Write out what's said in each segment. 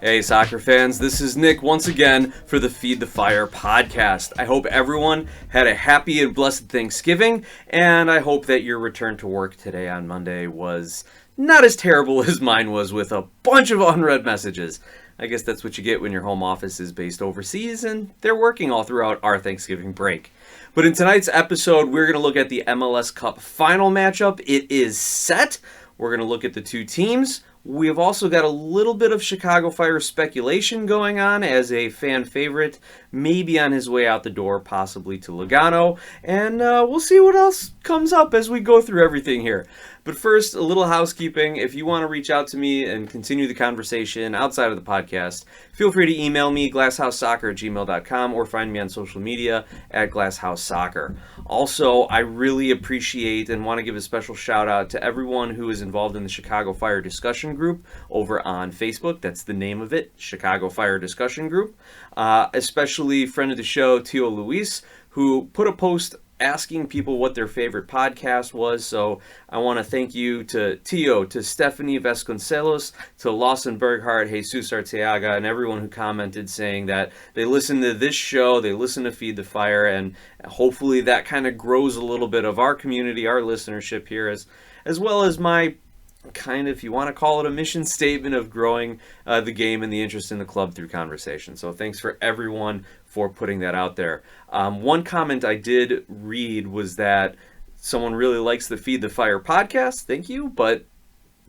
Hey soccer fans, this is Nick once again for the Feed the Fire podcast. I hope everyone had a happy and blessed Thanksgiving, and I hope that your return to work today on Monday was not as terrible as mine was with a bunch of unread messages. I guess that's what you get when your home office is based overseas and they're working all throughout our Thanksgiving break. But in tonight's episode, we're going to look at the MLS Cup Final matchup. It is set. We're going to look at the two teams. We've also got a little bit of Chicago Fire speculation going on as a fan favorite, maybe on his way out the door, possibly to Lugano. And we'll see what else comes up as we go through everything here. But first, a little housekeeping. If you want to reach out to me and continue the conversation outside of the podcast, feel free to email me, glasshousesoccer@gmail.com, or find me on social media at glasshousesoccer. Also, I really appreciate and want to give a special shout out to everyone who is involved in the Chicago Fire discussion group over on Facebook. That's the name of it, Chicago Fire Discussion Group. Especially friend of the show, Tio Luis, who put a post asking people what their favorite podcast was. So I want to thank you to Tio, to Stephanie Vasconcelos, to Lawson Berghardt, Jesus Arteaga, and everyone who commented saying that they listen to this show, they listen to Feed the Fire, and hopefully that kind of grows a little bit of our community, our listenership here, as well as my kind of, if you want to call it, a mission statement of growing the game and the interest in the club through conversation. So thanks for everyone for putting that out there. One comment I did read was that someone really likes the Feed the Fire podcast. Thank you, but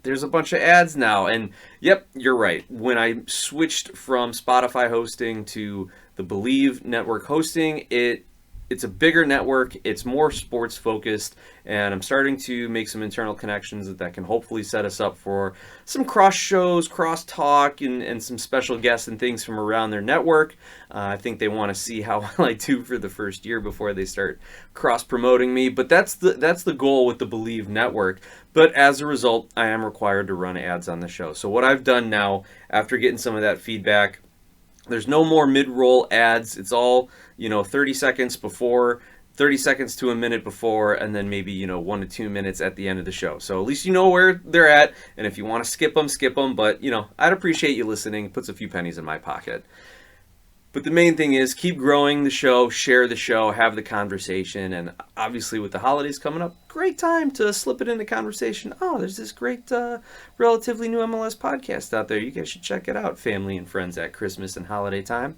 there's a bunch of ads now. And yep, you're right. When I switched from Spotify hosting to the Believe network hosting, it's a bigger network, it's more sports focused, and I'm starting to make some internal connections that can hopefully set us up for some cross shows, cross talk, and some special guests and things from around their network. I think they want to see how well I do for the first year before they start cross promoting me, but that's the goal with the Believe network. But as a result, I am required to run ads on the show. So what I've done now, after getting some of that feedback, there's no more mid-roll ads. It's all, 30 seconds before, 30 seconds to a minute before, and then maybe, 1 to 2 minutes at the end of the show. So at least you know where they're at, and if you want to skip them, skip them. But, I'd appreciate you listening. Puts a few pennies in my pocket. But the main thing is keep growing the show, share the show, have the conversation, and obviously with the holidays coming up, great time to slip it into conversation. Oh, there's this great, relatively new MLS podcast out there. You guys should check it out, family and friends, at Christmas and holiday time.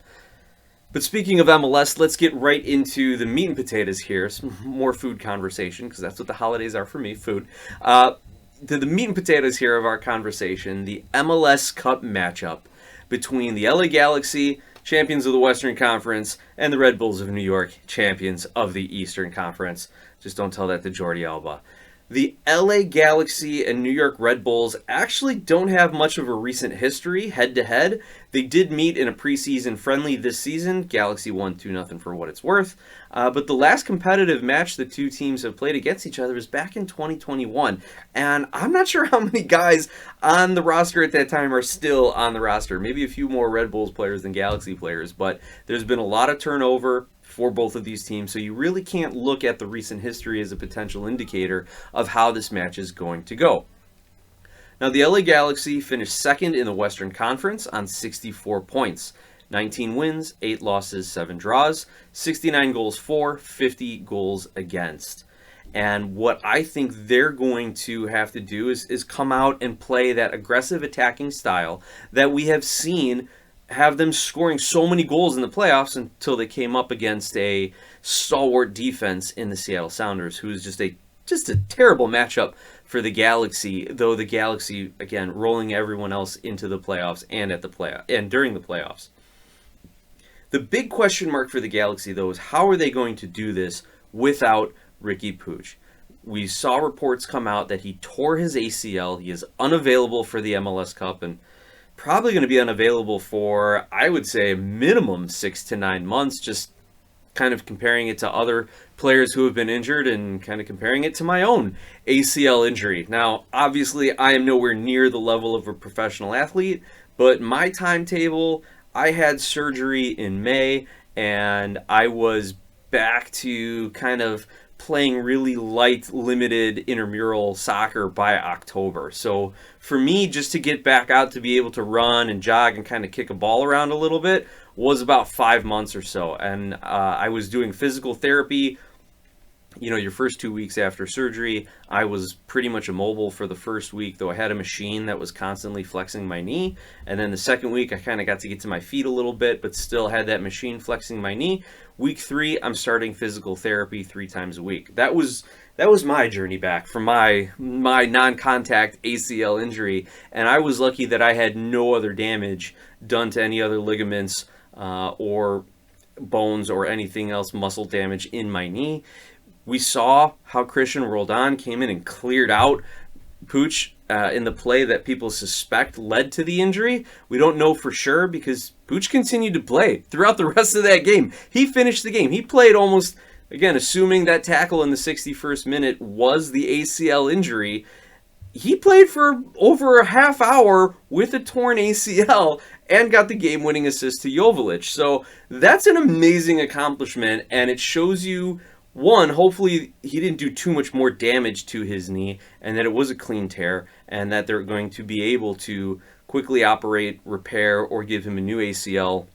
But speaking of MLS, let's get right into the meat and potatoes here. Some more food conversation, because that's what the holidays are for me, food. To the meat and potatoes here of our conversation, the MLS Cup matchup between the LA Galaxy, champions of the Western Conference, and the Red Bulls of New York, champions of the Eastern Conference. Just don't tell that to Jordi Alba. The LA Galaxy and New York Red Bulls actually don't have much of a recent history head-to-head. They did meet in a preseason friendly this season. Galaxy won 2-0 for what it's worth. But the last competitive match the two teams have played against each other was back in 2021. And I'm not sure how many guys on the roster at that time are still on the roster. Maybe a few more Red Bulls players than Galaxy players. But there's been a lot of turnover for both of these teams, so you really can't look at the recent history as a potential indicator of how this match is going to go. Now, the LA Galaxy finished second in the Western Conference on 64 points. 19 wins, 8 losses, 7 draws, 69 goals for, 50 goals against. And what I think they're going to have to do is come out and play that aggressive attacking style that we have seen have them scoring so many goals in the playoffs until they came up against a stalwart defense in the Seattle Sounders, who is just a terrible matchup for the Galaxy, though the Galaxy, again, rolling everyone else into the playoffs and during the playoffs. The big question mark for the Galaxy, though, is how are they going to do this without Riqui Puig? We saw reports come out that he tore his ACL. He is unavailable for the MLS Cup and probably going to be unavailable for, I would say, minimum 6 to 9 months, just kind of comparing it to other players who have been injured and kind of comparing it to my own ACL injury. Now, obviously, I am nowhere near the level of a professional athlete, but my timetable, I had surgery in May, and I was back to kind of playing really light, limited intramural soccer by October. So for me, just to get back out to be able to run and jog and kind of kick a ball around a little bit was about 5 months or so. And I was doing physical therapy. You know, your first 2 weeks after surgery, I was pretty much immobile for the first week, though I had a machine that was constantly flexing my knee. And then the second week, I kind of got to get to my feet a little bit, but still had that machine flexing my knee. Week 3, I'm starting physical therapy 3 times a week. That was my journey back from my non-contact ACL injury, and I was lucky that I had no other damage done to any other ligaments or bones or anything else, muscle damage in my knee. We saw how Cristian Roldan came in and cleared out Puig in the play that people suspect led to the injury. We don't know for sure because Puig continued to play throughout the rest of that game. He finished the game. He played almost, again, assuming that tackle in the 61st minute was the ACL injury. He played for over a half hour with a torn ACL and got the game-winning assist to Joveljic. So that's an amazing accomplishment, and it shows you, one, hopefully he didn't do too much more damage to his knee and that it was a clean tear and that they're going to be able to quickly operate, repair, or give him a new ACL.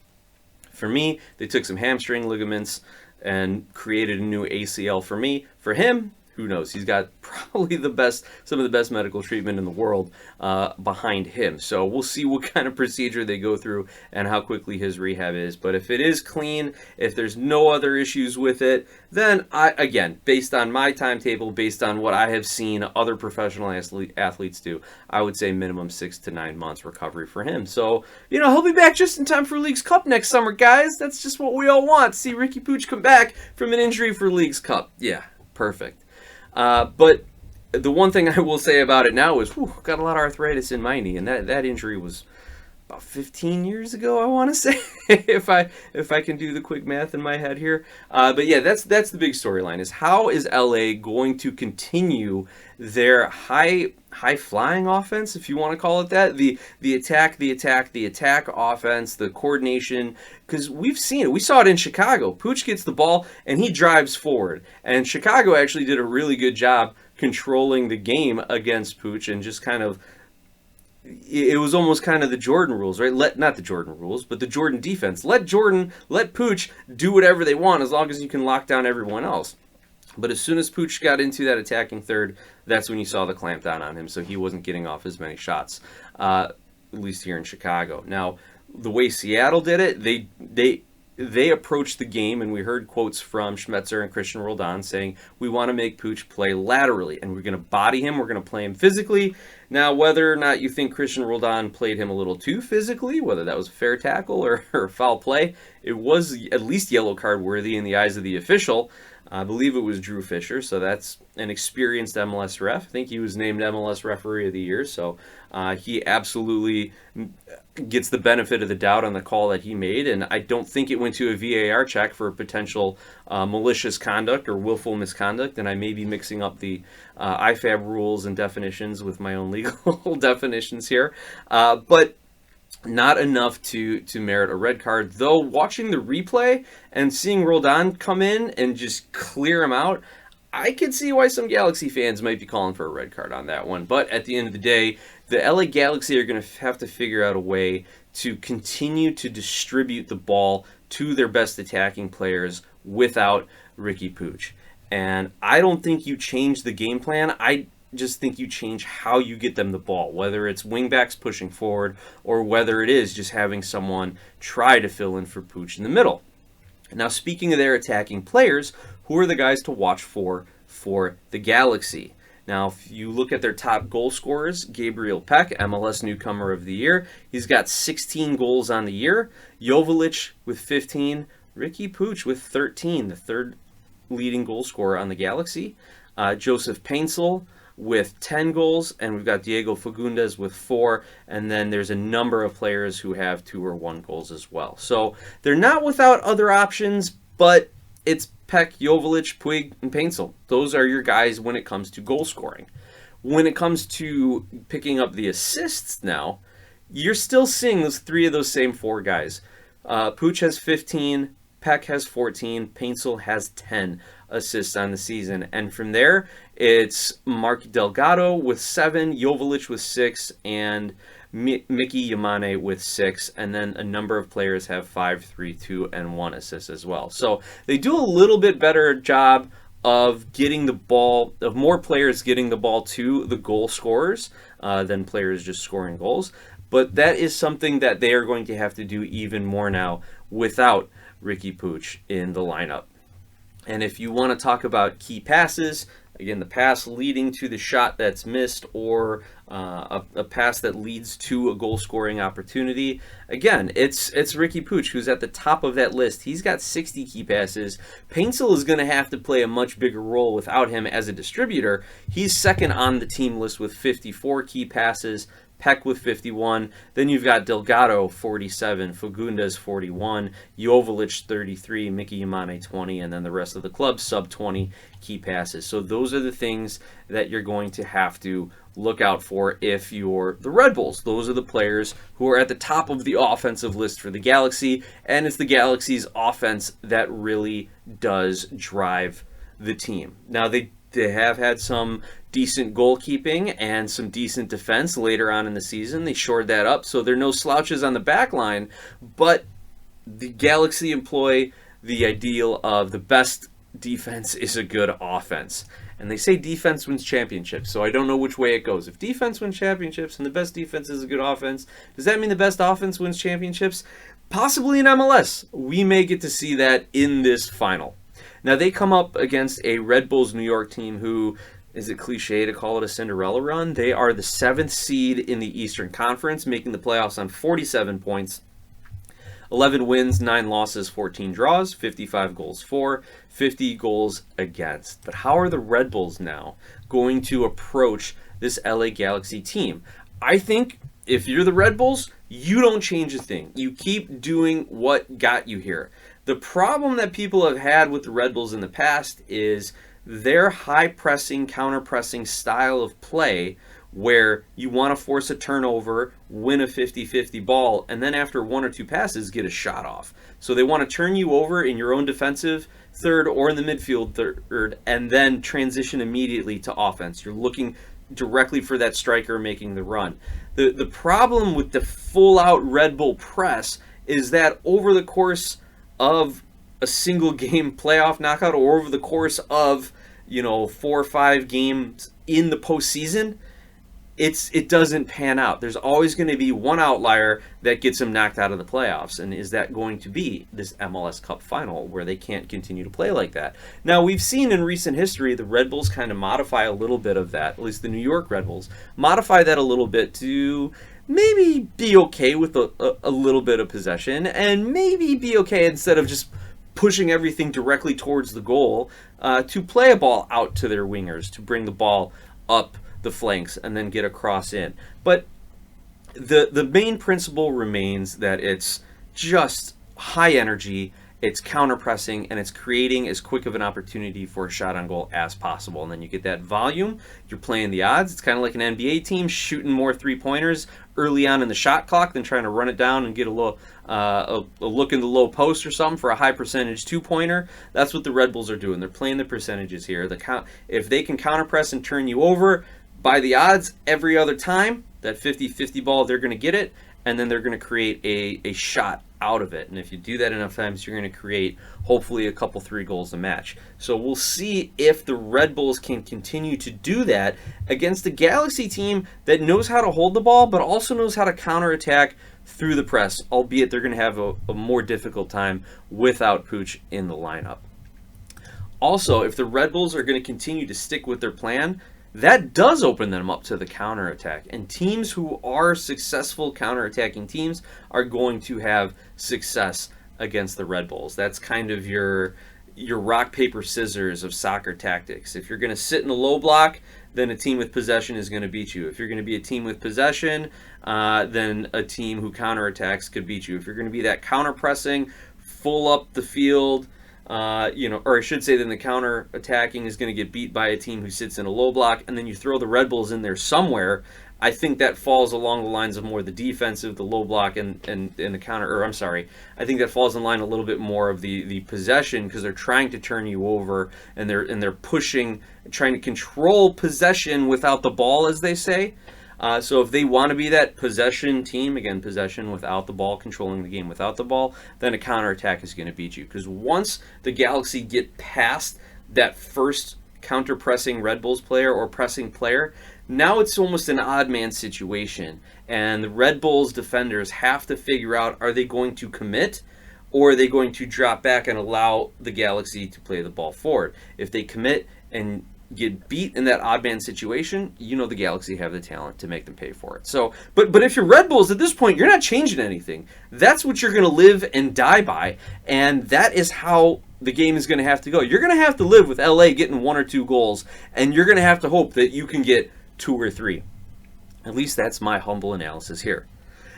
For me, they took some hamstring ligaments and created a new ACL for me. For him, who knows? He's got probably some of the best medical treatment in the world behind him. So we'll see what kind of procedure they go through and how quickly his rehab is. But if it is clean, if there's no other issues with it, then again, based on my timetable, based on what I have seen other professional athletes do, I would say minimum 6 to 9 months recovery for him. So, he'll be back just in time for Leagues Cup next summer, guys. That's just what we all want. See Riqui Puig come back from an injury for Leagues Cup. Yeah, perfect. But the one thing I will say about it now is, got a lot of arthritis in my knee, and that injury was about 15 years ago, I want to say, if I can do the quick math in my head here. But yeah, that's the big storyline, is how is LA going to continue their high flying offense, if you want to call it that, the attack offense, the coordination, because we've seen it. We saw it in Chicago. Puig gets the ball and he drives forward, and Chicago actually did a really good job controlling the game against Puig, and just kind of, it was almost kind of the Jordan rules, right? Not the Jordan rules, but the Jordan defense. Let Puig do whatever they want as long as you can lock down everyone else. But as soon as Puig got into that attacking third, that's when you saw the clamp down on him, so he wasn't getting off as many shots, at least here in Chicago. Now, the way Seattle did it, they approached the game, and we heard quotes from Schmetzer and Cristian Roldan saying, we want to make Puig play laterally, and we're going to body him, we're going to play him physically. Now, whether or not you think Cristian Roldan played him a little too physically, whether that was a fair tackle or foul play, it was at least yellow card worthy in the eyes of the official. I believe it was Drew Fisher, so that's an experienced MLS ref. I think he was named MLS Referee of the Year, so he absolutely gets the benefit of the doubt on the call that he made, and I don't think it went to a VAR check for potential malicious conduct or willful misconduct, and I may be mixing up the IFAB rules and definitions with my own legal definitions here, but not enough to merit a red card. Though watching the replay and seeing Roldan come in and just clear him out, I could see why some Galaxy fans might be calling for a red card on that one. But at the end of the day, the LA Galaxy are going to have to figure out a way to continue to distribute the ball to their best attacking players without Riqui Puig. And I don't think you change the game plan. I just think you change how you get them the ball, whether it's wingbacks pushing forward or whether it is just having someone try to fill in for Puig in the middle. Now, speaking of their attacking players, who are the guys to watch for the Galaxy? Now, if you look at their top goal scorers, Gabriel Peck, MLS Newcomer of the Year, he's got 16 goals on the year. Joveljic with 15, Riqui Puig with 13, the third leading goal scorer on the Galaxy. Joseph Paintsel with 10 goals, and we've got Diego Fagundes with 4, and then there's a number of players who have 2 or 1 goals as well. So they're not without other options, but it's Peck, Joveljic, Puig, and Paintsel. Those are your guys when it comes to goal scoring. When it comes to picking up the assists now, you're still seeing those 3 of those same 4 guys. Puig has 15, Peck has 14, Paintsel has 10 assists on the season. And from there, it's Mark Delgado with 7, Joveljic with 6, and Mickey Yamane with 6, and then a number of players have 5, 3, 2, and 1 assists as well. So they do a little bit better job of getting the ball, of more players getting the ball to the goal scorers than players just scoring goals. But that is something that they are going to have to do even more now without Riqui Puig in the lineup. And if you want to talk about key passes, again, the pass leading to the shot that's missed, or a pass that leads to a goal-scoring opportunity, again, it's Riqui Puig who's at the top of that list. He's got 60 key passes. Paintsel is going to have to play a much bigger role without him as a distributor. He's second on the team list with 54 key passes. Peck with 51. Then you've got Delgado, 47. Fagundes, 41. Joveljic, 33. Mickey Yamane, 20. And then the rest of the club, sub-20 key passes. So those are the things that you're going to have to look out for if you're the Red Bulls. Those are the players who are at the top of the offensive list for the Galaxy. And it's the Galaxy's offense that really does drive the team. Now, they have had some decent goalkeeping and some decent defense later on in the season. They shored that up, so there are no slouches on the back line, but the Galaxy employ the ideal of the best defense is a good offense. And they say defense wins championships, so I don't know which way it goes. If defense wins championships and the best defense is a good offense, does that mean the best offense wins championships? Possibly in MLS. We may get to see that in this final. Now, they come up against a Red Bulls New York team who, is it cliche to call it a Cinderella run? They are the 7th seed in the Eastern Conference, making the playoffs on 47 points. 11 wins, 9 losses, 14 draws, 55 goals for, 50 goals against. But how are the Red Bulls now going to approach this LA Galaxy team? I think if you're the Red Bulls, you don't change a thing. You keep doing what got you here. The problem that people have had with the Red Bulls in the past is their high-pressing, counter-pressing style of play, where you want to force a turnover, win a 50-50 ball, and then after 1 or 2 passes, get a shot off. So they want to turn you over in your own defensive third or in the midfield third, and then transition immediately to offense. You're looking directly for that striker making the run. The problem with the full-out Red Bull press is that over the course of a single game playoff knockout, or over the course of 4 or 5 games in the postseason, it doesn't pan out. There's always going to be one outlier that gets them knocked out of the playoffs, and is that going to be this MLS Cup Final where they can't continue to play like that? Now, we've seen in recent history the Red Bulls kind of modify a little bit of that, at least the New York Red Bulls modify that a little bit to maybe be okay with a little bit of possession, and maybe be okay instead of just pushing everything directly towards the goal, to play a ball out to their wingers, to bring the ball up the flanks and then get a cross in. But the main principle remains that it's just high energy, it's counter-pressing, and it's creating as quick of an opportunity for a shot on goal as possible. And then you get that volume, you're playing the odds. It's kind of like an NBA team shooting more three-pointers early on in the shot clock than trying to run it down and get a look in the low post or something for a high percentage two-pointer. That's what the Red Bulls are doing. They're playing the percentages here. If they can counter-press and turn you over, by the odds, every other time, that 50-50 ball, they're going to get it, and then they're going to create a shot out of it. And if you do that enough times, you're going to create, hopefully, a couple, 3 goals a match. So we'll see if the Red Bulls can continue to do that against a Galaxy team that knows how to hold the ball, but also knows how to counterattack through the press, albeit they're going to have a more difficult time without Puig in the lineup. Also, if the Red Bulls are going to continue to stick with their plan, that does open them up to the counterattack. And teams who are successful counterattacking teams are going to have success against the Red Bulls. That's kind of your rock, paper, scissors of soccer tactics. If you're going to sit in the low block, then a team with possession is going to beat you. If you're going to be a team with possession, then a team who counterattacks could beat you. If you're going to be that counter-pressing, full up the field, or I should say then the counter attacking is going to get beat by a team who sits in a low block, and then you throw the Red Bulls in there somewhere. I think that falls along the lines of more the defensive, the low block, and the counter. Or I'm sorry, I think that falls in line a little bit more of the possession, because they're trying to turn you over, and they're pushing, trying to control possession without the ball, as they say. So if they want to be that possession team, again, possession without the ball, controlling the game without the ball, then a counterattack is going to beat you. Because once the Galaxy get past that first counter-pressing Red Bulls player or pressing player, now it's almost an odd man situation. And the Red Bulls defenders have to figure out, are they going to commit, or are they going to drop back and allow the Galaxy to play the ball forward? If they commit and get beat in that odd man situation, the Galaxy have the talent to make them pay for it. So, but if you're Red Bulls at this point, you're not changing anything. That's what you're going to live and die by, and that is how the game is going to have to go. You're going to have to live with LA getting 1 or 2 goals, and you're going to have to hope that you can get 2 or 3. At least that's my humble analysis here.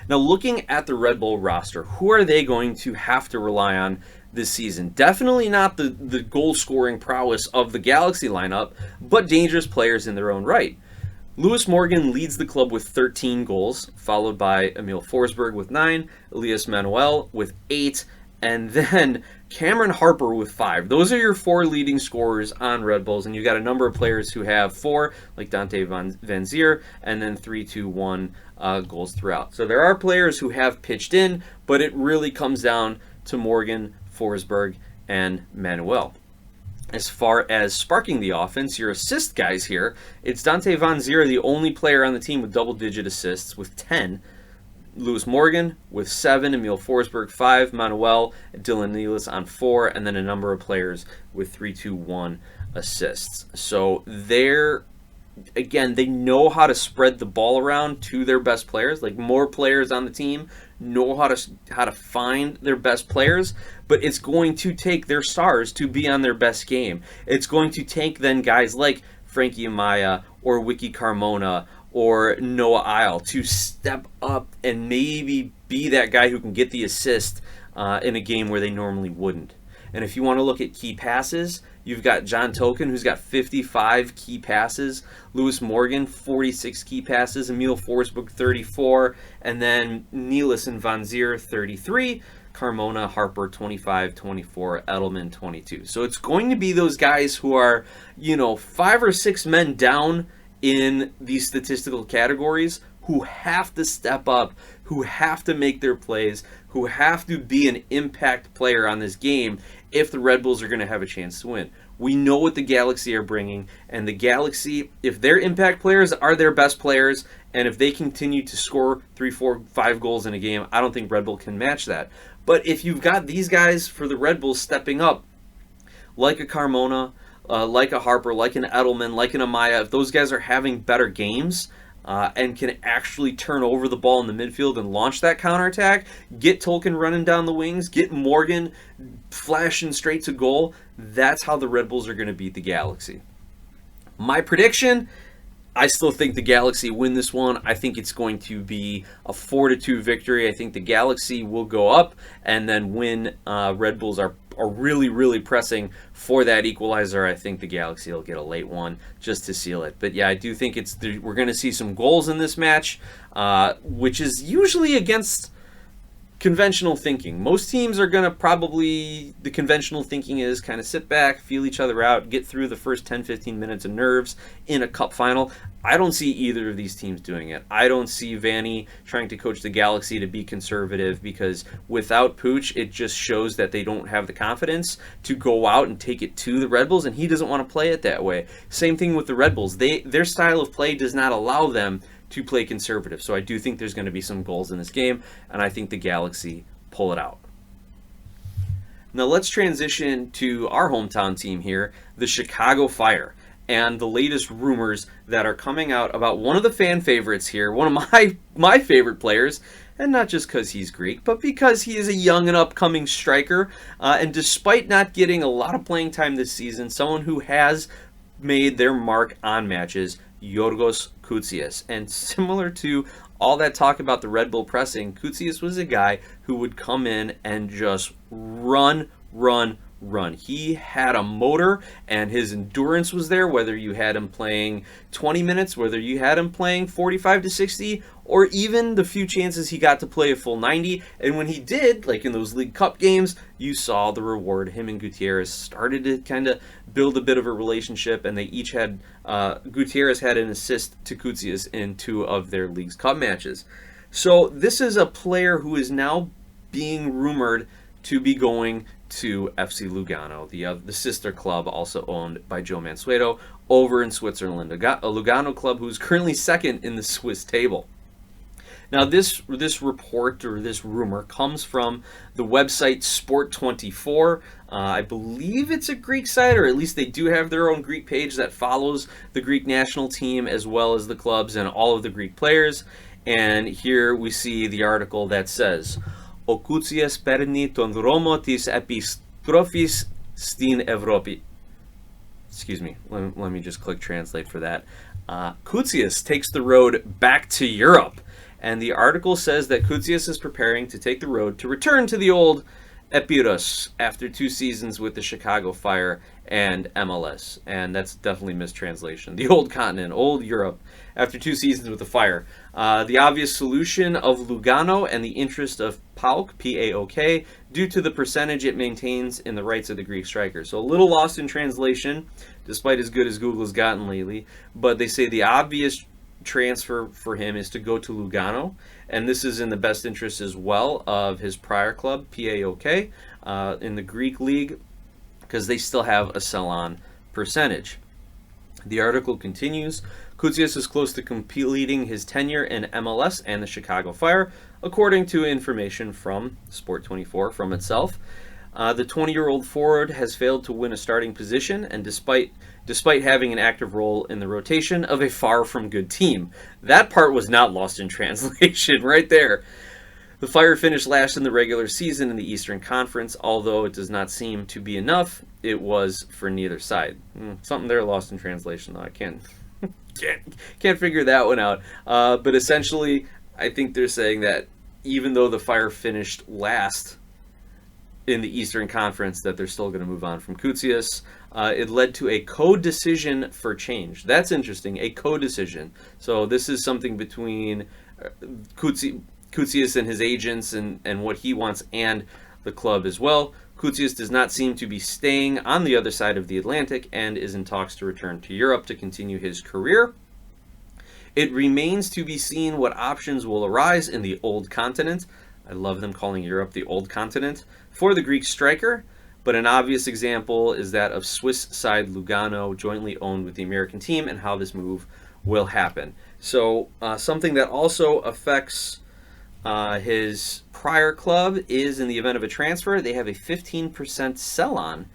Now, looking at the Red Bull roster, who are they going to have to rely on this season? Definitely not the goal-scoring prowess of the Galaxy lineup, but dangerous players in their own right. Lewis Morgan leads the club with 13 goals, followed by Emil Forsberg with 9, Elias Manuel with 8, and then Cameron Harper with 5. Those are your 4 leading scorers on Red Bulls, and you've got a number of players who have 4, like Dante Van Zier, and then 3, 2, 1 goals throughout. So there are players who have pitched in, but it really comes down to Morgan, Forsberg, and Manuel. As far as sparking the offense, your assist guys here, it's Dante Van Zier, the only player on the team with double-digit assists with 10. Lewis Morgan with 7, Emil Forsberg 5, Manuel, Dylan Nealis on 4, and then a number of players with 3, 2, 1 assists. So again, they know how to spread the ball around to their best players. Like, more players on the team know how to find their best players, but it's going to take their stars to be on their best game. It's going to take then guys like Frankie Amaya or Wiki Carmona or Noah Isle to step up and maybe be that guy who can get the assist in a game where they normally wouldn't. And if you want to look at key passes, you've got John Token, who's got 55 key passes, Lewis Morgan, 46 key passes, Emil Forsberg, 34, and then Nealis and Van Zier, 33, Carmona, Harper, 25, 24, Edelman, 22. So it's going to be those guys who are, 5 or 6 men down in these statistical categories who have to step up, who have to make their plays, who have to be an impact player on this game if the Red Bulls are going to have a chance to win. We know what the Galaxy are bringing, and the Galaxy, if their impact players are their best players, and if they continue to score 3, 4, 5 goals in a game, I don't think Red Bull can match that. But if you've got these guys for the Red Bulls stepping up, like a Carmona, like a Harper, like an Edelman, like an Amaya, if those guys are having better games and can actually turn over the ball in the midfield and launch that counterattack, get Tolkien running down the wings, get Morgan flashing straight to goal, that's how the Red Bulls are going to beat the Galaxy. My prediction, I still think the Galaxy win this one. I think it's going to be a 4-2 victory. I think the Galaxy will go up, and then when Red Bulls are really, really pressing for that equalizer, I think the Galaxy will get a late one just to seal it. But yeah, I do think we're going to see some goals in this match, which is usually against conventional thinking. Most teams are going to the conventional thinking is kind of sit back, feel each other out, get through the first 10-15 minutes of nerves in a cup final. I don't see either of these teams doing it. I don't see Vanny trying to coach the Galaxy to be conservative, because without Pooch, it just shows that they don't have the confidence to go out and take it to the Red Bulls, and he doesn't want to play it that way. Same thing with the Red Bulls. Their style of play does not allow them to play conservative. So I do think there's going to be some goals in this game, and I think the Galaxy pull it out. Now let's transition to our hometown team here, the Chicago Fire, and the latest rumors that are coming out about one of the fan favorites here, one of my favorite players, and not just because he's Greek, but because he is a young and upcoming striker, and despite not getting a lot of playing time this season, someone who has made their mark on matches, Georgios Koutsias. And similar to all that talk about the Red Bull pressing, Koutsias was a guy who would come in and just run run. He had a motor, and his endurance was there, whether you had him playing 20 minutes, whether you had him playing 45 to 60, or even the few chances he got to play a full 90. And when he did, like in those League Cup games, you saw the reward. Him and Gutierrez started to kind of build a bit of a relationship, and they each had, Gutierrez had an assist to Koutsias in 2 of their League's Cup matches. So this is a player who is now being rumored to be going to FC Lugano, the sister club also owned by Joe Mansueto over in Switzerland, a Lugano club who's currently second in the Swiss table. Now this report or this rumor comes from the website Sport24. I believe it's a Greek site, or at least they do have their own Greek page that follows the Greek national team as well as the clubs and all of the Greek players. And here we see the article that says, "O Koutsias perni ton dromo tis epistrofis stin Evropi." Excuse me, let me just click translate for that. Koutsias takes the road back to Europe. And the article says that Koutsias is preparing to take the road to return to the old Epirus after 2 seasons with the Chicago Fire and MLS. And that's definitely mistranslation. The old continent, old Europe, after 2 seasons with the Fire. The obvious solution of Lugano and the interest of PAOK, P-A-O-K, due to the percentage it maintains in the rights of the Greek striker. So a little lost in translation, despite as good as Google's gotten lately. But they say the obvious transfer for him is to go to Lugano, and this is in the best interest as well of his prior club, PAOK, in the Greek league, because they still have a sell-on percentage. The article continues, Koutsias is close to completing his tenure in MLS and the Chicago Fire, according to information from Sport24 from itself. The 20-year-old forward has failed to win a starting position, and despite having an active role in the rotation of a far from good team. That part was not lost in translation right there. The Fire finished last in the regular season in the Eastern Conference, although it does not seem to be enough. It was for neither side. Something there lost in translation, though. I can't figure that one out. But essentially, I think they're saying that even though the Fire finished last in the Eastern Conference, that they're still going to move on from Koutsias. It led to a co-decision for change. That's interesting, a co-decision. So this is something between Koutsias and his agents and what he wants and the club as well. Koutsias does not seem to be staying on the other side of the Atlantic and is in talks to return to Europe to continue his career. It remains to be seen what options will arise in the old continent. I love them calling Europe the old continent for the Greek striker, but an obvious example is that of Swiss side Lugano, jointly owned with the American team, and how this move will happen. So something that also affects his prior club is, in the event of a transfer, they have a 15% sell-on.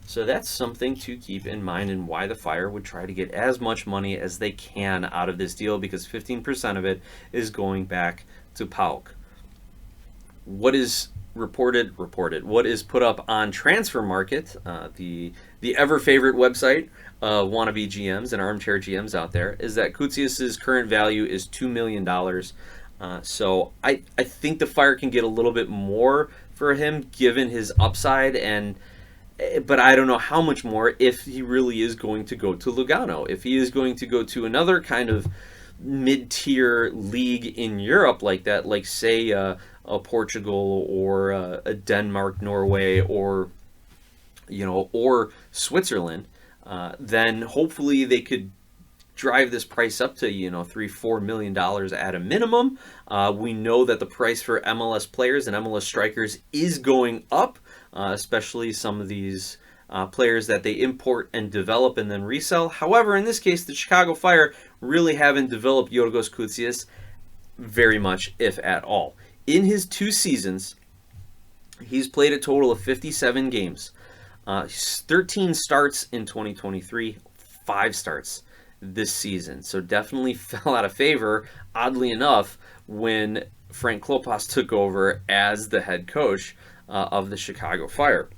So that's something to keep in mind, and why the Fire would try to get as much money as they can out of this deal, because 15% of it is going back to PAOK. What is reported, what is put up on Transfer Market, the ever favorite website of wannabe GMs and armchair GMs out there, is that Koutsias' current value is $2 million. So I think the Fire can get a little bit more for him given his upside, but I don't know how much more if he really is going to go to Lugano. If he is going to go to another kind of mid-tier league in Europe like that, like say a Portugal or a Denmark, Norway, or Switzerland, then hopefully they could drive this price up to $3-4 million at a minimum. We know that the price for MLS players and MLS strikers is going up, especially some of these players that they import and develop and then resell. However, in this case, the Chicago Fire really haven't developed Georgios Koutsias very much, if at all. In his 2 seasons, he's played a total of 57 games. 13 starts in 2023, 5 starts this season. So definitely fell out of favor, oddly enough, when Frank Klopas took over as the head coach of the Chicago Fire.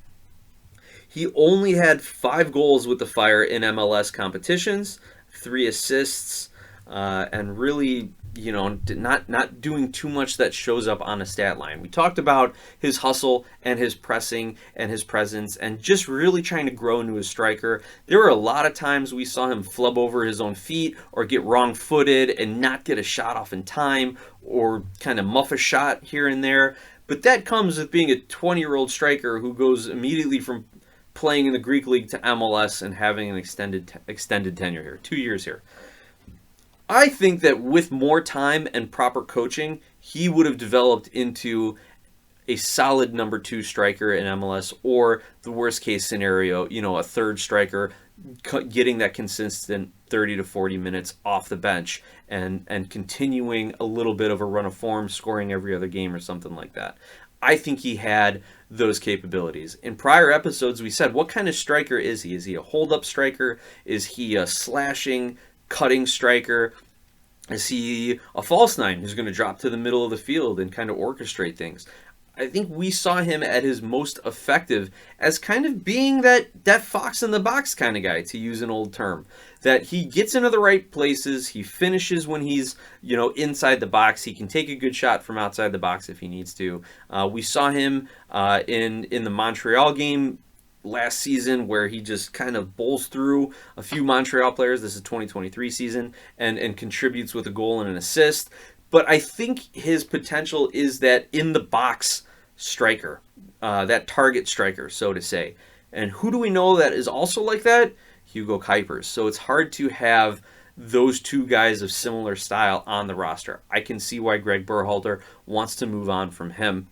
He only had 5 goals with the Fire in MLS competitions, 3 assists, and really, not doing too much that shows up on a stat line. We talked about his hustle and his pressing and his presence and just really trying to grow into a striker. There were a lot of times we saw him flub over his own feet or get wrong-footed and not get a shot off in time or kind of muff a shot here and there. But that comes with being a 20-year-old striker who goes immediately from playing in the Greek league to MLS and having an extended tenure here, 2 years here. I think that with more time and proper coaching, he would have developed into a solid number 2 striker in MLS, or the worst case scenario, a third striker getting that consistent 30 to 40 minutes off the bench and continuing a little bit of a run of form, scoring every other game or something like that. I think he had those capabilities. In prior episodes, we said, what kind of striker is he? Is he a hold-up striker? Is he a slashing, cutting striker? Is he a false nine who's going to drop to the middle of the field and kind of orchestrate things? I think we saw him at his most effective as kind of being that fox in the box kind of guy, to use an old term. That he gets into the right places, he finishes when he's, inside the box. He can take a good shot from outside the box if he needs to. We saw him in the Montreal game last season where he just kind of bowls through a few Montreal players. This is 2023 season and contributes with a goal and an assist. But I think his potential is that in the box striker, that target striker, so to say. And who do we know that is also like that? Hugo Koutsias. So it's hard to have those two guys of similar style on the roster. I can see why Greg Berhalter wants to move on from him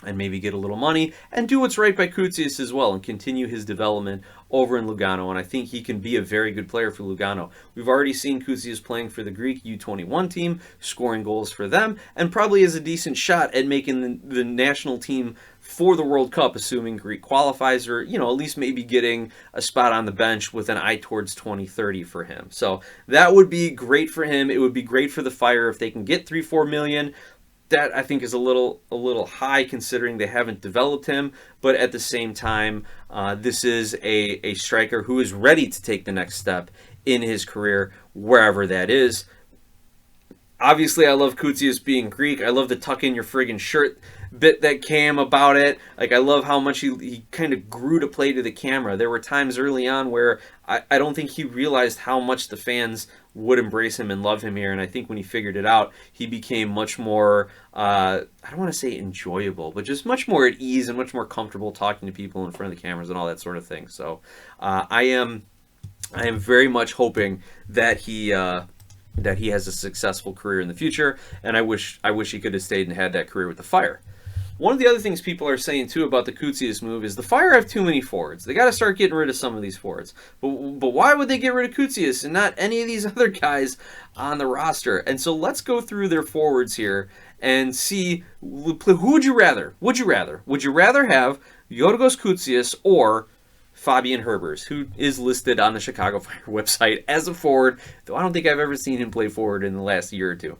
and maybe get a little money and do what's right by Koutsias as well and continue his development over in Lugano. And I think he can be a very good player for Lugano. We've already seen Koutsias playing for the Greek U21 team, scoring goals for them, and probably has a decent shot at making the national team for the World Cup, assuming Greek qualifies, or, at least maybe getting a spot on the bench with an eye towards 2030 for him. So that would be great for him. It would be great for the Fire if they can get 3-4 million. That, I think, is a little high considering they haven't developed him. But at the same time, this is a striker who is ready to take the next step in his career, wherever that is. Obviously, I love Koutsias being Greek. I love the tuck in your friggin' shirt bit that came about it. Like, I love how much he kind of grew to play to the camera. There were times early on where I don't think he realized how much the fans would embrace him and love him here. And I think when he figured it out, he became much more, I don't want to say enjoyable, but just much more at ease and much more comfortable talking to people in front of the cameras and all that sort of thing. So I am very much hoping that he has a successful career in the future, and I wish he could have stayed and had that career with the Fire. One of the other things people are saying too about the Koutsias move is the Fire have too many forwards. They got to start getting rid of some of these forwards. But why would they get rid of Koutsias and not any of these other guys on the roster? And so let's go through their forwards here and see who would you rather? Would you rather have Georgios Koutsias or Fabian Herbers, who is listed on the Chicago Fire website as a forward, though I don't think I've ever seen him play forward in the last year or two.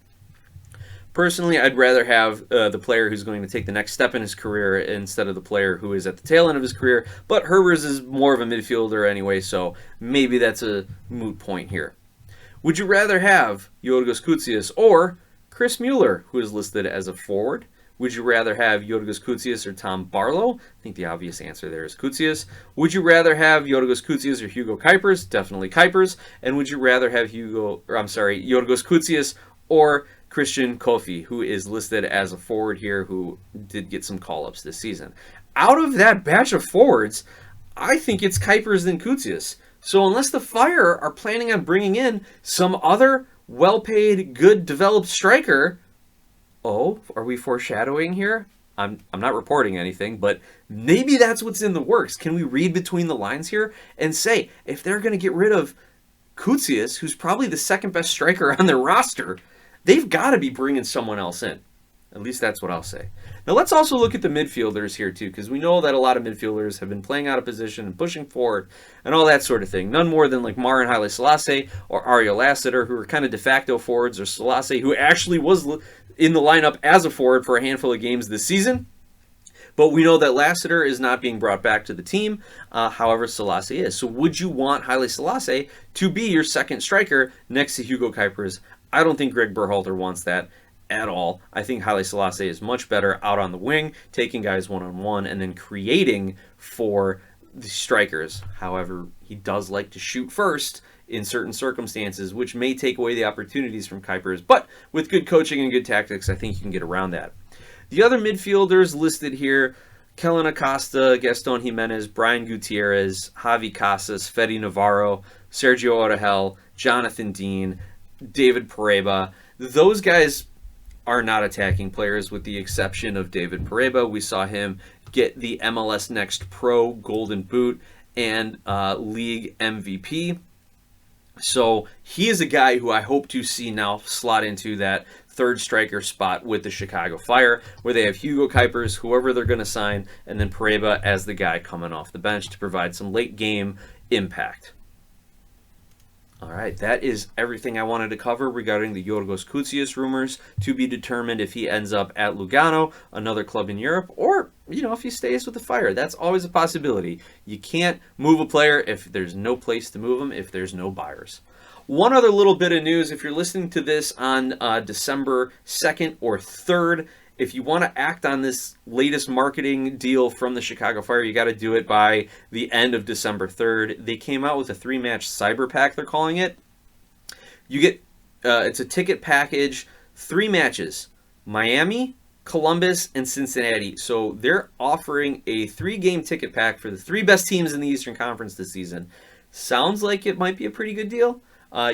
Personally, I'd rather have the player who's going to take the next step in his career instead of the player who is at the tail end of his career, but Herbers is more of a midfielder anyway, so maybe that's a moot point here. Would you rather have Georgios Koutsias or Chris Mueller, who is listed as a forward? Would you rather have Georgios Koutsias or Tom Barlow? I think the obvious answer there is Koutsias. Would you rather have Georgios Koutsias or Hugo Koutsias? Definitely Koutsias. And would you rather have Georgios Koutsias or Christian Kofi, who is listed as a forward here, who did get some call-ups this season? Out of that batch of forwards, I think it's Koutsias than Koutsias. So unless the Fire are planning on bringing in some other well-paid, good, developed striker, oh, are we foreshadowing here? I'm not reporting anything, but maybe that's what's in the works. Can we read between the lines here and say, if they're going to get rid of Koutsias, who's probably the second best striker on their roster, they've got to be bringing someone else in. At least that's what I'll say. Now let's also look at the midfielders here too, because we know that a lot of midfielders have been playing out of position and pushing forward and all that sort of thing. None more than like Marin Haile Selassie or Ariel Lassiter, who are kind of de facto forwards, or Selassie, who actually was in the lineup as a forward for a handful of games this season. But we know that Lassiter is not being brought back to the team. However, Selassie is. So would you want Haile Selassie to be your second striker next to Hugo Kuipers? I don't think Greg Berhalter wants that at all. I think Haile Selassie is much better out on the wing, taking guys one-on-one, and then creating for the strikers. However, he does like to shoot first in certain circumstances, which may take away the opportunities from Kuipers. But with good coaching and good tactics, I think you can get around that. The other midfielders listed here, Kellen Acosta, Gaston Jimenez, Brian Gutierrez, Javi Casas, Fede Navarro, Sergio Orahel, Jonathan Dean, David Pareba. Those guys are not attacking players with the exception of David Pareba. We saw him get the MLS Next Pro Golden Boot and League MVP. So he is a guy who I hope to see now slot into that third striker spot with the Chicago Fire, where they have Hugo Kuipers, whoever they're going to sign, and then Pareba as the guy coming off the bench to provide some late game impact. All right, that is everything I wanted to cover regarding the Georgios Koutsias rumors, to be determined if he ends up at Lugano, another club in Europe, or, if he stays with the Fire. That's always a possibility. You can't move a player if there's no place to move him, if there's no buyers. One other little bit of news, if you're listening to this on December 2nd or 3rd, if you want to act on this latest marketing deal from the Chicago Fire, you got to do it by the end of December 3rd. They came out with a 3-match cyber pack, they're calling it. You get, it's a ticket package, 3 matches, Miami, Columbus, and Cincinnati. So they're offering a 3-game ticket pack for the 3 best teams in the Eastern Conference this season. Sounds like it might be a pretty good deal.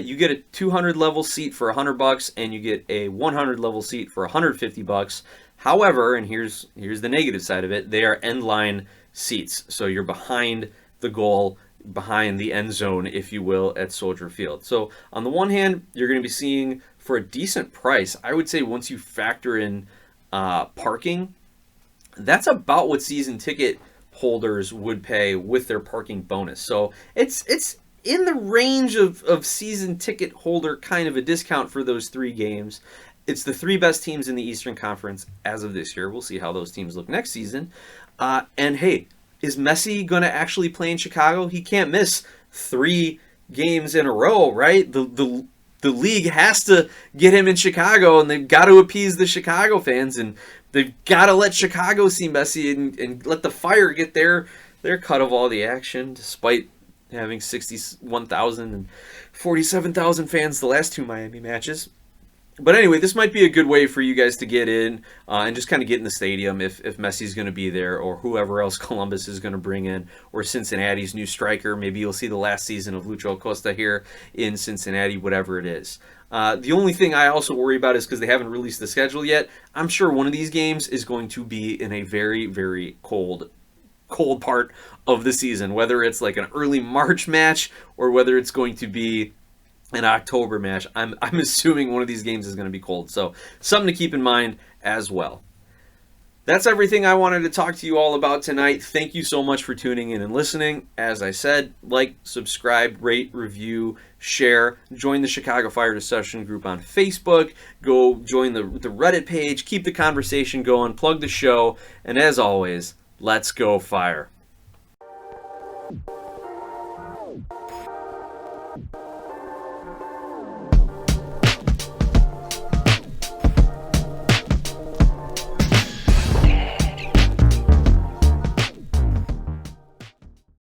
You get a 200 level seat for $100, and you get a 100 level seat for $150. However, and here's the negative side of it, they are end line seats. So you're behind the goal, behind the end zone, if you will, at Soldier Field. So on the one hand, you're going to be seeing for a decent price. I would say once you factor in parking, that's about what season ticket holders would pay with their parking bonus. So it's in the range of season ticket holder kind of a discount for those 3 games. It's the 3 best teams in the Eastern Conference as of this year. We'll see how those teams look next season. And hey, is Messi going to actually play in Chicago? He can't miss 3 games in a row, right? The league has to get him in Chicago, and they've got to appease the Chicago fans, and they've got to let Chicago see Messi and let the Fire get their cut of all the action, despite having 61,000 and 47,000 fans the last 2 Miami matches. But anyway, this might be a good way for you guys to get in and just kind of get in the stadium if Messi's going to be there, or whoever else Columbus is going to bring in, or Cincinnati's new striker. Maybe you'll see the last season of Lucho Acosta here in Cincinnati, whatever it is. The only thing I also worry about is because they haven't released the schedule yet, I'm sure one of these games is going to be in a very, very cold part of the season, whether it's like an early March match or whether it's going to be an October match. I'm assuming one of these games is going to be cold, so something to keep in mind as well. That's everything I wanted to talk to you all about tonight. Thank you so much for tuning in and listening. As I said, like, subscribe, rate, review, share. Join the Chicago Fire discussion group on Facebook. Go join the Reddit page. Keep the conversation going. Plug the show. And as always, let's go Fire.